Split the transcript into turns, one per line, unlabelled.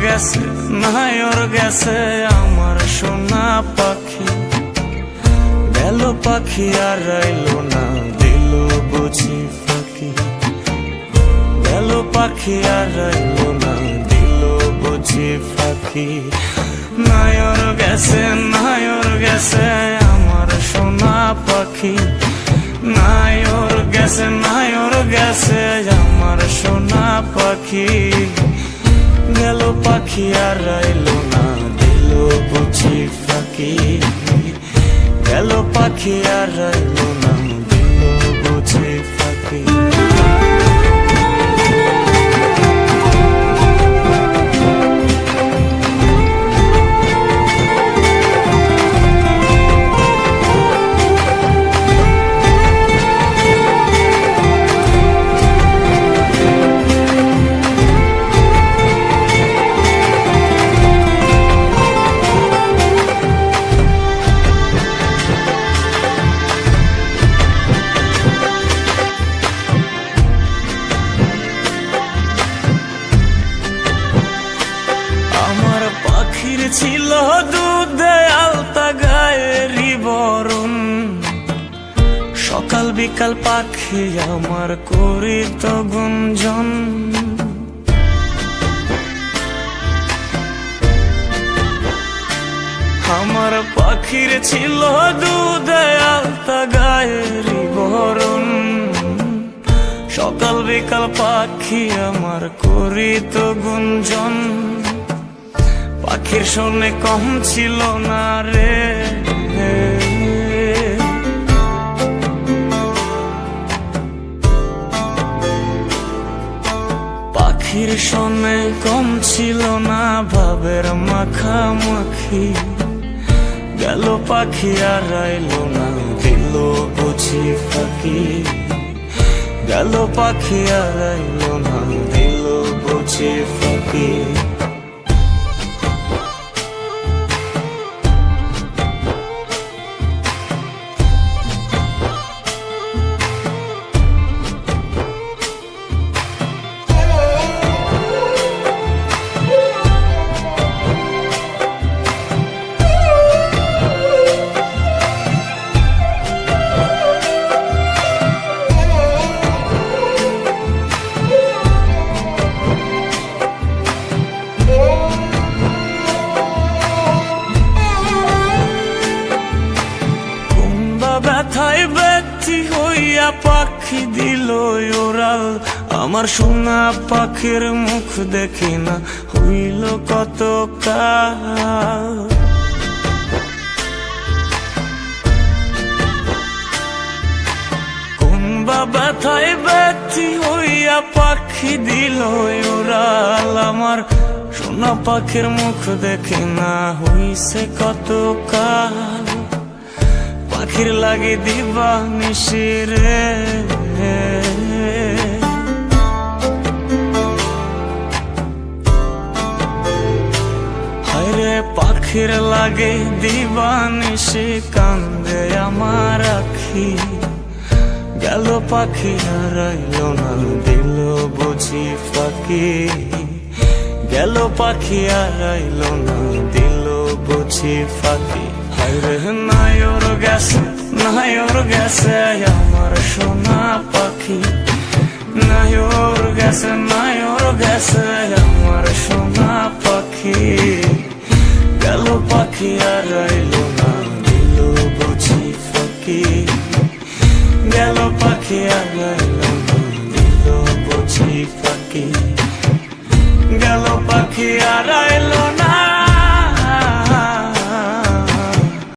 গেছে নায়র গেছে আমার সোনা পাখি। গেল পাখি আর রইলো না, দিল বুঝি ফাঁকি। গেল পাখি আর রইলো না, দিল বুঝি ফাঁকি। নায়র গেছে আমার সোনা পাখি। নায়র গেছে আমার সোনা পাখি। গেল পাখি আর রইলো না, দিল বুঝি ফাঁকি। গেল পাখি আর রইলো না, দিল বুঝি ফাঁকি। পাখির ছিল দুধে আলতা গায়েরই বরণ। সকাল বিকাল পাখি আমার করিত গুঞ্জন। আমার পাখির ছিল দুধে আলতা গায়েরই বরণ। সকাল বিকাল পাখি আমার করিত গুঞ্জন। পাখির শোনে কম ছিল না রে, পাখির শোনে কম ছিল না ভাবের মাখামাখি। গেল পাখি আর রইলো না, দিল বুঝি ফাঁকি। গেল পাখি আর রইলো না, দিল বুঝি ফাঁকি। ব্যথায় ব্যথি হইয়া পাখি দিল ওরাল। আমার সোনা পাখির মুখ দেখি না হইল কত কাল। কোন বা ব্যথায় ব্যথি হইয়া পাখি দিল ওরাল। আমার সোনা পাখির মুখ দেখি না হইছে কত কাল। পাখির লাগে দিবা নিশিরে, হায়রে পাখির লাগে দিবা নিশি। কান্দে আমার আখি। গেল পাখি আর রইলো না, দিল বুঝি ফাঁকি। গেল পাখি আর রইলো না, দিল বুঝি ফাঁকি। হায়রে নায়র গেছে আমার সোনা পাখি। নায়র গেছে আমার সোনা পাখি। গেল পাখি আর রইলো না, দিল বুঝি ফাঁকি। গেল পাখি আর